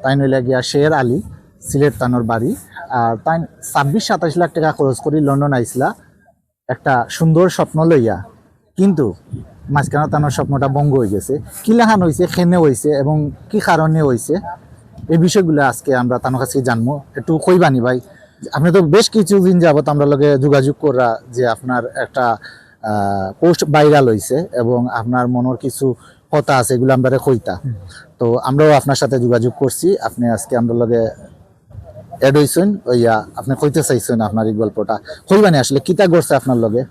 তাই নইলে গিয়া শের আলী সিলেট তানোর বাড়ি। আর তাই 26-27 লাখ টাকা খরচ করি লন্ডন আইসলা একটা সুন্দর স্বপ্ন লইয়া, কিন্তু মাঝখানে তানোর স্বপ্নটা ভঙ্গ হয়ে গেছে। কি লেখান হয়েছে, খেনে হয়েছে এবং কি কারণে হয়েছে, এই বিষয়গুলো আজকে আমরা তানোর কাছে জানবো। একটু কইবানি ভাই, আপনি তো বেশ কিছুদিন যাবত আমরা লগে যোগাযোগ করা যে আপনার একটা পোস্ট ভাইরাল হয়েছে এবং আপনার মনের কিছু কথা আছে, এগুলো আমরা কইতা। তো আমরাও আপনার সাথে যোগাযোগ করছি, আপনি আজকে আমরা লগে এড হইছেন, ওইয়া আপনি কইতে চাইছেন আপনার এই গল্পটা কইবানি, আসলে কিতা করছে আপনার লগে।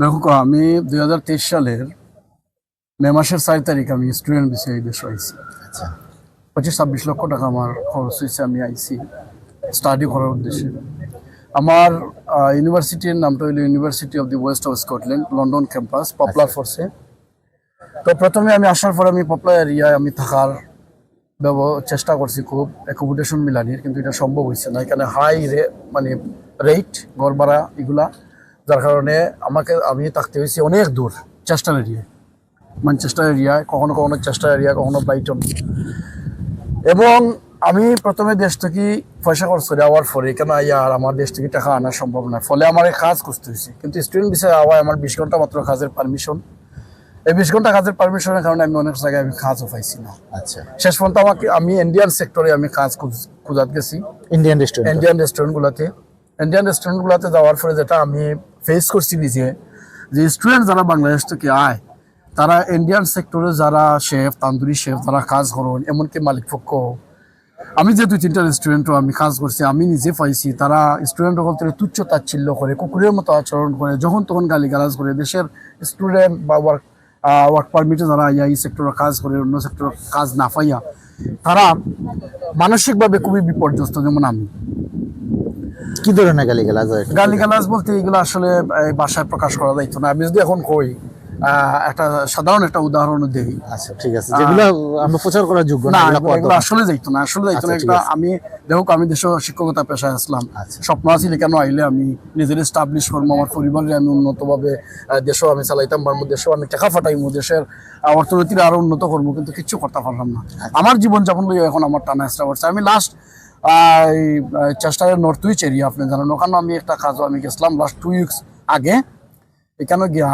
দেখো, আমি 2023 সালের মে মাসের 4 তারিখ আমি স্টুডেন্ট বিষয়ে দেশে আইসি। আচ্ছা, 25-26 লক্ষ টাকা আমার খরচ হয়েছে। আমি আইসি স্টাডি করার উদ্দেশ্যে। আমার ইউনিভার্সিটির নামটা হইল University of the West of Scotland, London campus, Poplar ফোর্সে। তো প্রথমে আমি আসার পর আমি পপুলার এরিয়ায় আমি থাকার চেষ্টা করছি খুব অ্যাকোমোডেশন মিলানির, কিন্তু এটা সম্ভব হয়েছে না। এখানে হাই মানে রেট ঘর ভাড়া এগুলা, যার কারণে আমি থাকতে হয়েছি অনেক দূর চেস্টার এরিয়ায়, ম্যানচেস্টার এরিয়ায়, কখনো কখনো চেস্টার এরিয়া, কখনো ব্রাইটন। এবং আমি প্রথমে দেশ থেকে পয়সা খরচ করে যাওয়ার পরে এখানে আর আমার দেশ থেকে টাকা আনা সম্ভব না, ফলে আমার কাজ খুঁজতে হয়েছে। কিন্তু স্টুডেন্ট বিষয়ে আওয়ায় আমার 20 ঘন্টা মাত্র কাজের পারমিশন। এই 20 ঘন্টা কাজের পারমিশনের কারণে আমি অনেক জায়গায় আমি কাজও পাইছি না। আচ্ছা, শেষ পর্যন্ত আমি ইন্ডিয়ান সেক্টরে আমি কাজ খুঁজাত গেছি, ইন্ডিয়ান রেস্টুরেন্টগুলোতে যাওয়ার পরে যেটা আমি ফেস করছি নিজে, যে স্টুডেন্ট যারা বাংলাদেশ থেকে আয় তারা ইন্ডিয়ান সেক্টরে যারা শেফ, তান্দুরি শেফ যারা কাজ করেন, এমনকি মালিক পক্ষ, আমি যে 2-3টা রেস্টুরেন্টও আমি কাজ করছি, আমি নিজে পাইছি তারা স্টুডেন্ট সকল তুচ্ছ তাচ্ছিল্য করে, কুকুরের মতো আচরণ করে, যখন তখন গালিগালাজ করে। দেশের স্টুডেন্ট বা ওয়ার্ক পারমিটে যারা এই সেক্টরে কাজ করে, অন্য সেক্টরে কাজ না পাইয়া তারা মানসিকভাবে খুবই বিপর্যস্ত। যেমন আমি, কি ধরনের গালিগালাজ? গালিগালাজ বলতে এগুলো আসলে ভাষায় প্রকাশ করা যাইতো না। আমি যদি এখন কই, একটা সাধারণ একটা উদাহরণ দেই। আচ্ছা, ঠিক আছে, যেগুলো আমরা প্রচার করার যোগ্য না, এগুলো আসলে যাইতো না। একটা আমি দেখো, আমি দেশে শিক্ষকতা পেশায় আসলাম, স্বপ্ন আছিল কেন আইলে আমি নিজের এস্টাবলিশ করবো, আমার পরিবারের আমি উন্নতভাবে দেশও আমি চালাইতাম পারবো, দেশেও আমি টাকা ফাটাইবো, দেশের অর্থনীতির আরো উন্নত করবো, কিন্তু কিচ্ছু করতে পারলাম না। আমার জীবনযাপন লইয়া এখন আমার টানা চেষ্টা করছে। আমি লাস্ট চেষ্টার নর্থ উইচ এরিয়া, আপনি জানেন, ওখানে আমি একটা কাজও আমি গেছিলাম লাস্ট 2 উইকস আগে। এখানে গিয়া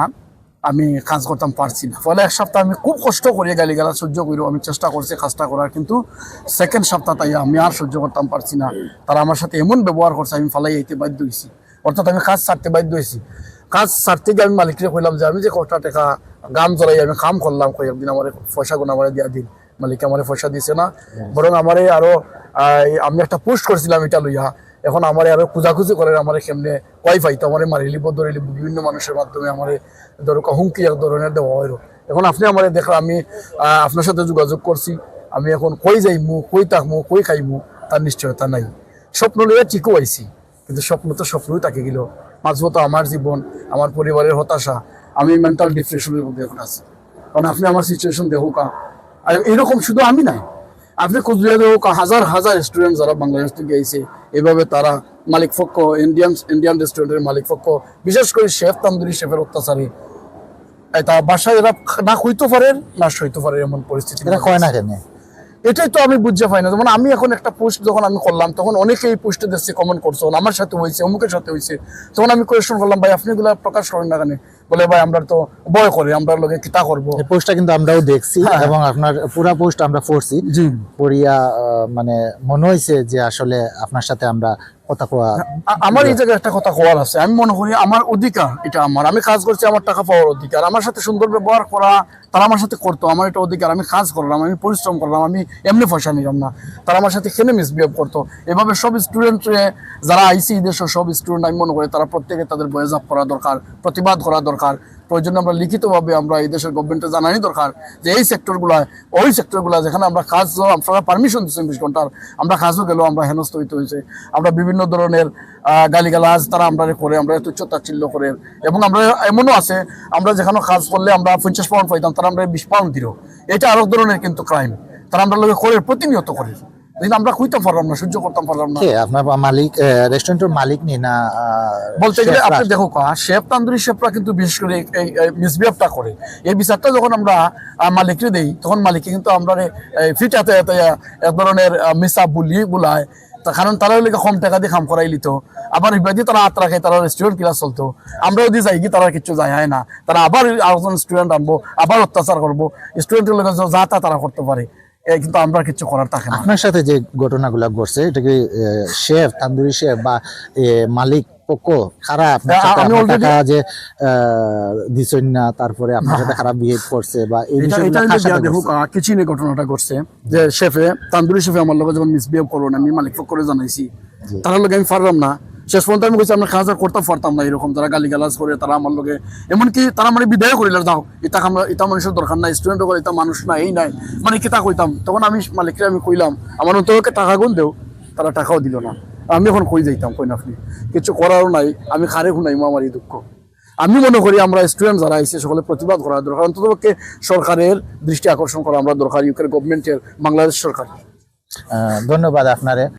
আমি কাজ করতাম পারছি না, ফলে এক সপ্তাহ আমি খুব কষ্ট করি গালিগালা সহ্য করি, আমি চেষ্টা করছি কাজটা করার, কিন্তু সেকেন্ড সপ্তাহ তাই আমি আর সহ্য করতাম পারছি না। তারা আমার সাথে এমন ব্যবহার করছে, আমি ফালাই আইতে বাধ্য হয়েছি, অর্থাৎ আমি কাজ ছাড়তে বাধ্য হয়েছি। কাজ ছাড়তে গিয়ে আমি মালিককে কইলাম যে আমি যে কটা টাকা গাম জ্বলাই আমি কাম করলাম, কই একদিন আমার পয়সা গুণ আমার দিয়া দিন। মালিক আমার পয়সা দিছে না, বরং আমারে আরো আমি একটা পোস্ট করছিলাম এটা লইয়া, এখন আমার আরো খুঁজাখুঁজি করে আমার কেমনে কয় পাইতো, আমার মারিলিব ধরিলিব বিভিন্ন মানুষের মাধ্যমে আমার ধরো হুমকি এক ধরনের দেওয়া হয়। এখন আপনি আমার দেখলাম, আমি আপনার সাথে যোগাযোগ করছি, আমি এখন কই যাইমু, কই থাকমু, কই খাইমু তার নিশ্চয়তা নাই। স্বপ্ন লইয়া ঠিকও আইছি, কিন্তু স্বপ্ন তো স্বপ্নই থাকে গেল। মাঝবত আমার জীবন, আমার পরিবারের হতাশা, আমি মেন্টাল ডিপ্রেশনের মধ্যে এখন আছি। কারণ আপনি আমার সিচুয়েশন দেখুক, আর এরকম শুধু আমি নাই, আপনি কুচবিহার দেখুক, হাজার হাজার স্টুডেন্ট যারা বাংলাদেশ থেকে আইছে, এভাবে তারা মালিক পক্ষ, ইন্ডিয়ান রেস্টুরেন্টের মালিক পক্ষ, বিশেষ করে শেফ, তান্দুরি শেফের অত্যাচারী, এটা বাসায় এরা না হইতে পারে না সইতে পারে, এমন পরিস্থিতি কয় না কেন, এটাই তো আমি বুঝতে পাই না। যেমন আমি এখন একটা পোস্ট যখন আমি করলাম, তখন অনেকেই পোস্টে দেখছে, কমেন্ট করছো, আমার সাথে হয়েছে, অমুকের সাথে হয়েছে। তখন আমি কোয়েশ্চন করলাম, ভাই আপনি এগুলো প্রকাশ করেন না কেন? বলে ভাই আমরা তো ভয় করে, আমরা লোকে কিতা করবো। এই পোস্টটা কিন্তু আমরাও দেখছি এবং আপনার পুরা পোস্ট আমরা পড়ছি, পড়িয়া মানে মনে হয়েছে যে আসলে আপনার সাথে আমরা কথা কোয়া। আমার এই জায়গায় একটা কথা কোয়ার আছে, আমি মনে করি আমার অধিকার, এটা আমার, আমি কাজ করছি, আমার টাকা পাওয়ার অধিকার, আমার সাথে সুন্দর ব্যবহার করা তারা আমার সাথে করতো, আমার এটা অধিকার। আমি কাজ করলাম, আমি পরিশ্রম করলাম, আমি এমনি পয়সা নিলাম না, তারা আমার সাথে কেন মিসবিহেভ করতো। এভাবে সব স্টুডেন্ট যারা আইসি দেশের সব স্টুডেন্ট, আমি মনে করি তারা প্রত্যেকে তাদের বয়েজ আপ করা দরকার, প্রতিবাদ করা দরকার। প্রয়োজন আমরা লিখিতভাবে আমরা এই দেশের গভর্নমেন্টে জানানি দরকার যে এই সেক্টরগুলো, ওই সেক্টরগুলো যেখানে আমরা কাজ, আপনারা পারমিশন দিচ্ছেন 20 ঘন্টার, আমরা কাজও গেলেও আমরা হেনস্থ হইতে হয়েছে। আমরা বিভিন্ন ধরনের গালিগালাজ তারা আমরা করে, আমরা তুচ্ছ তাচ্ছিল্য করে, এবং আমরা এমনও আছে আমরা যেখানে কাজ করলে আমরা 50 পাউন্ড পাইতাম, তারা আমরা 20 পাউন্ড দিল। এটা আরো ধরনের কিন্তু ক্রাইম, তারা আমরা লোকে করে, প্রতিনিয়ত করে। কিন্তু আমরা কইতাম পারলাম না, সহ্য করতাম পারলাম না। কে আপনার মালিক, রেস্টুরেন্টের মালিক নি না বলতে গেলে শেফরা? আপনি দেখো শেফ তান্দুরি শেফরা কিন্তু বিশেষ করে এই মিসবিহেভটা করে। এই বিচারটা যখন আমরা মালিককে দেই, তখন মালিককে কিন্তু আমরা ফিটাতে এক ধরনের মিসা বুলায়। কারণ তারা হলে কম টাকা দিয়ে কাম করাই লিত, আবার ইবাদি তারা হাত রাখে, তারা রেস্টুরেন্ট ক্লাস চলতো। আমরা যদি যাই কি তারা কিছু যায় হয় না, তারা আবার আরেকজন স্টুডেন্ট আনবো, আবার অত্যাচার করবো, স্টুডেন্টের লোক যা তা তারা করতে পারে। কিন্তু আমরা কিছু করার থাকে না। আপনার সাথে যে ঘটনাগুলো ঘটছে, এটা কি শেফ, তান্দুরি শেফ বা মালিক পক্ষ খারাপ আপনার সাথে, আমি আপনার already- টাকা যে দিছেন না, তারপরে আপনার সাথে খারাপ বিহেভ করছে, বা এই বিষয়গুলো কার সাথে দেখো ঘটছে? কিচেনে ঘটনাটা ঘটছে যে তান্দুরি শেফে আমার লোক যখন মিসবিহেভ করলো না, আমি মালিক পক্ষ করে জানাইছি, তার লগে আমি পারলাম না। শেষ পর্যন্ত আমি কইছি আমরা খাওয়া করতে পারতাম না এরকম, তারা গালি গালাজ করে, তারা আমার লগে এমনকি তারা মানে বিদায় করিল, যাও এটা আমরা, এটা মানুষের দরকার নাই, স্টুডেন্ট করে এটা মানুষ না, এই নাই মানে কিতা কইতাম। তখন আমি মালিককে আমি কইলাম আমার অন্তকে টাকা গুণ দেও, তারা টাকাও দিল না। আমি এখন কই যাইতাম, কই না আপনি কিছু করারও নাই, আমি খারে শুনাইমো আমার এই দুঃখ। আমি মনে করি আমরা স্টুডেন্ট যারা আইছে সকলে প্রতিবাদ করা দরকার, অন্ততপক্ষে সরকারের দৃষ্টি আকর্ষণ করা আমরা দরকার, ইউকের গভর্নমেন্টের, বাংলাদেশ সরকার। ধন্যবাদ আপনারে।